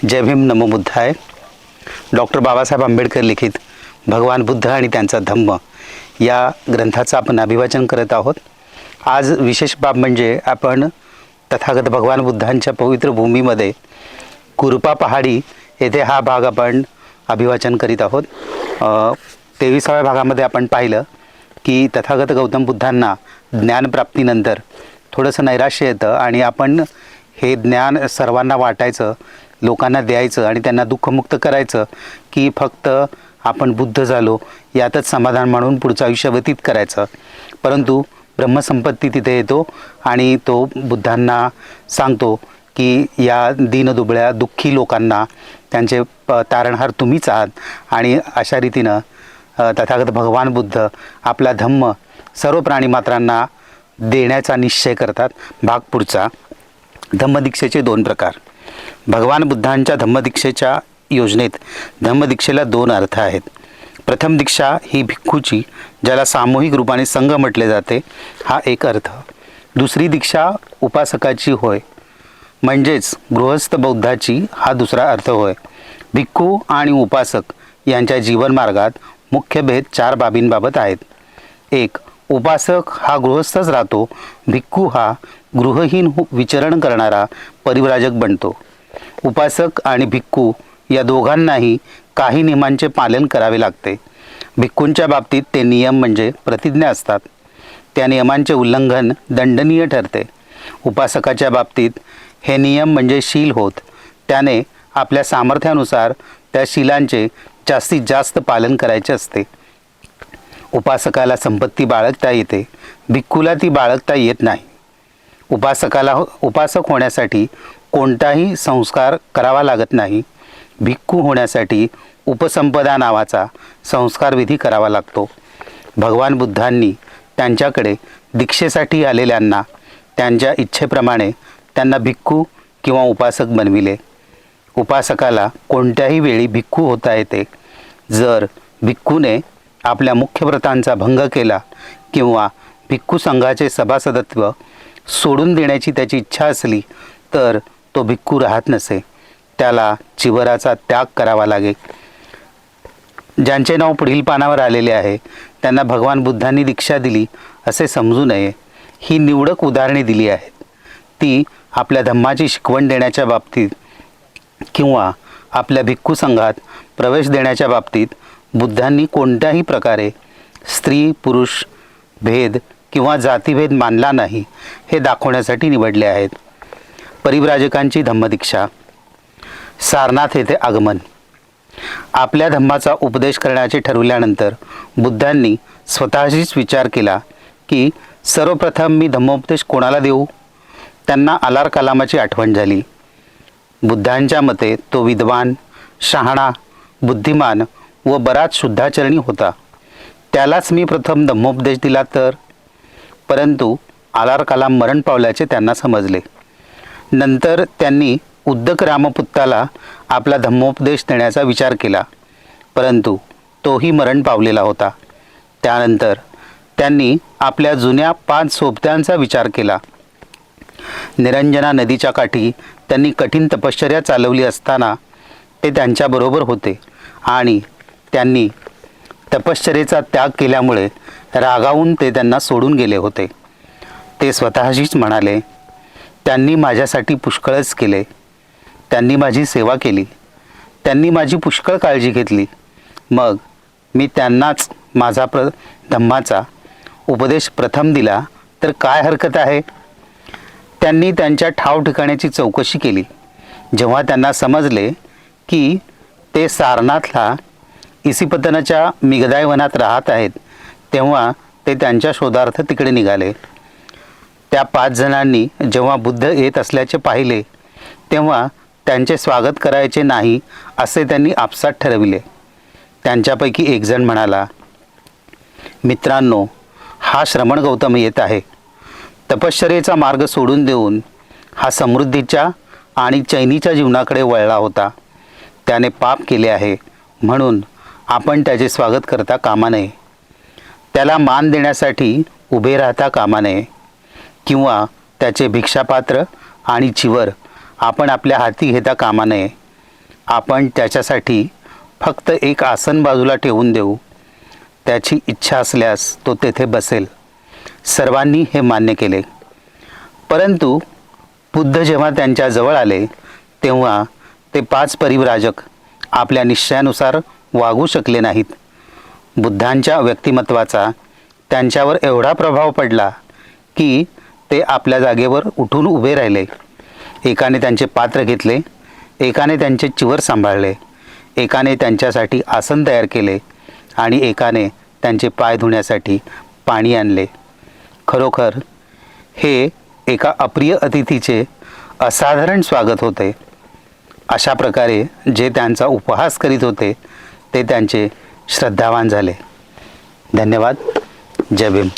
जय भीम नमो बुद्धाय। Doctor Babasaheb Ambedkar लिखित भगवान बुद्ध आणि त्यांचा धम्म या ग्रंथाचं आपण अभिवाचन करत आहोत। आज विशेष बाब म्हणजे आपण तथागत भगवान बुद्धांच्या पवित्र भूमीमध्ये कुरुपा पहाडी येथे हा भाग आपण अभिवाचन करीत आहोत। 23व्या भागामध्ये आपण पाहिलं की तथागत गौतम बुद्धांना ज्ञानप्राप्तीनंतर थोडंसं नैराश्य येतं आणि आपण हे ज्ञान सर्वांना वाटायचं, लोकांना द्यायचं आणि त्यांना दुःखमुक्त करायचं की फक्त आपण बुद्ध झालो यातच समाधान मानून पुढचं आयुष्य व्यतीत करायचं। परंतु ब्रह्मसंपत्ती तिथे येतो आणि तो बुद्धांना सांगतो की या दीनदुबळ्या दुःखी लोकांना त्यांचे तारणहार तुम्हीच आहात। आणि अशा रीतीनं तथागत भगवान बुद्ध आपला धम्म सर्व प्राणीमात्रांना देण्याचा निश्चय करतात। भाग पुढचा। धम्मदीक्षेचे दोन प्रकार। भगवान बुद्धांच्या धम्मदीक्षेच्या योजनेत धम्मदीक्षेला दोन अर्थ आहेत। प्रथम दीक्षा ही भिक्खूची, ज्याला सामूहिक रूपाने संघ म्हटले जाते, हा एक अर्थ। दुसरी दीक्षा उपासकाची होय, म्हणजेच गृहस्थ बौद्धाची, हा दुसरा अर्थ होय। भिक्खू आणि उपासक यांच्या जीवनमार्गात मुख्य भेद चार बाबींबाबत आहेत। एक, उपासक हा गृहस्थच राहतो, भिक्खू हा गृहहीन विचरण करणारा परिव्राजक बनतो। उपासक आणि भिक्खू या दोघांनाही काही नियमांचे पालन करावे लागते। भिक्खूंच्या बाबतीत ते नियम म्हणजे प्रतिज्ञा असतात, त्या नियमांचे उल्लंघन दंडनीय ठरते। उपासकाच्या बाबतीत हे नियम म्हणजे शील होत, त्याने आपल्या सामर्थ्यानुसार त्या शीलांचे जास्तीत जास्त पालन करायचे असते। उपासकाला संपत्ती बाळगता येते, भिक्खूला ती बाळगता येत नाही। उपासक होण्यासाठी कोणताही संस्कार करावा लागत नाही, भिक्खू होण्यासाठी उपसंपदा नावाचा संस्कार विधी करावा लागतो। भगवान बुद्धांनी त्यांच्याकडे दीक्षेसाठी आलेल्यांना त्यांच्या इच्छेप्रमाणे त्यांना भिक्खू किंवा उपासक बनविले। उपासकाला कोणत्याही वेळी भिक्खू होता येते। जर भिक्खूने आपल्या मुख्य व्रतांचा भंग केला किंवा भिक्खू संघाचे सभासदत्व सोडून देण्याची त्याची इच्छा असली तर तो भिक्खू राहत नसे, त्याला चिवराचा त्याग करावा लागे। ज्यांचे नाव पुढील पानावर आलेले आहे त्यांना भगवान बुद्धांनी दीक्षा दिली असे समजू नये। ही निवडक उदाहरणे दिली आहेत, ती आपल्या धम्माची शिकवण देण्याच्या बाबतीत किंवा आपल्या भिक्खू संघात प्रवेश देण्याच्या बाबतीत बुद्धांनी कोणत्याही प्रकारे स्त्री पुरुष भेद किंवा जातीभेद मानला नाही हे दाखवण्यासाठी निवडले आहेत। परिव्राजकांची धम्मदीक्षा। सारनाथ येथे आगमन। आपल्या धम्माचा उपदेश करण्याचे ठरवल्यानंतर बुद्धांनी स्वतःशीच विचार केला की सर्वप्रथम मी धम्मोपदेश कोणाला देऊ। त्यांना अलार कलामाची आठवण झाली। बुद्धांच्या मते तो विद्वान, शहाणा, बुद्धिमान व बराच शुद्धाचरणी होता, त्यालाच मी प्रथम धम्मोपदेश दिला तर। परंतु अलार कलाम मरण पावल्याचे त्यांना समजले। नंतर त्यांनी उद्दक रामपुत्ताला आपला धम्मोपदेश देण्याचा विचार केला, परंतु तोही मरण पावलेला होता। त्यानंतर त्यांनी आपल्या जुन्या 5 सोबत्यांचा विचार केला। निरंजना नदीच्या काठी त्यांनी कठीण तपश्चर्या चालवली असताना ते त्यांच्याबरोबर होते आणि त्यांनी तपश्चर्येचा त्याग केल्यामुळे रागावून ते त्यांना सोडून गेले होते। ते स्वतःशीच म्हणाले, त्यांनी माझ्यासाठी पुष्कळच केले, त्यांनी माझी सेवा केली, त्यांनी माझी पुष्कळ काळजी घेतली, मग मी त्यांनाच माझा धम्माचा उपदेश प्रथम दिला तर काय हरकत आहे। त्यांनी त्यांच्या ठाव ठिकाण्याची चौकशी केली। जेव्हा त्यांना समजले की ते सारनाथला इसिपतनाच्या मिगदाय वनात राहत आहेत, तेव्हा ते त्यांच्या शोधार्थ तिकडे निघाले। त्या 5 जणांनी जेव्हा बुद्ध येत असल्याचे पाहिले तेव्हा त्यांचे स्वागत करायचे नाही असे त्यांनी आपसात ठरविले। त्यांच्यापैकी एक जण म्हणाला, मित्रांनो, हा श्रमण गौतम येत आहे। तपश्चर्येचा मार्ग सोडून देऊन हा समृद्धीच्या आणि चैनीच्या जीवनाकडे वळला होता। त्याने पाप केले आहे, म्हणून आपण त्याचे स्वागत करता कामा नये, त्याला मान देण्यासाठी उभे राहता कामा नये किंवा त्याचे भिक्षापात्र आणि चिवर आपण आपल्या हाती घेता कामा नये। आपण त्याच्यासाठी फक्त एक आसन बाजूला ठेवून देऊ. त्याची इच्छा असल्यास तो तेथे बसेल. सर्वांनी हे मान्य केले. परंतु बुद्ध जेव्हा त्यांच्या जवळ आले तेव्हा ते 5 परिव्राजक आपल्या निश्चयानुसार वागू शकले नाहीत. बुद्धांच्या व्यक्तिमत्वाचा त्यांच्यावर एवढा प्रभाव पडला की ते आपल्या जागेवर उठून उभे राहिले. एकाने त्यांचे पात्र घेतले, एकाने त्यांचे चिवर सांभाळले, एकाने त्यांच्यासाठी आसन तयार केले आणि एकाने त्यांचे पाय धुण्यासाठी पाणी आणले. खरोखर हे एका अप्रिय अतिथीचे असाधारण स्वागत होते. अशा प्रकारे जे त्यांचा उपहास करीत होते ते त्यांचे श्रद्धावान झाले. धन्यवाद. जय भीम.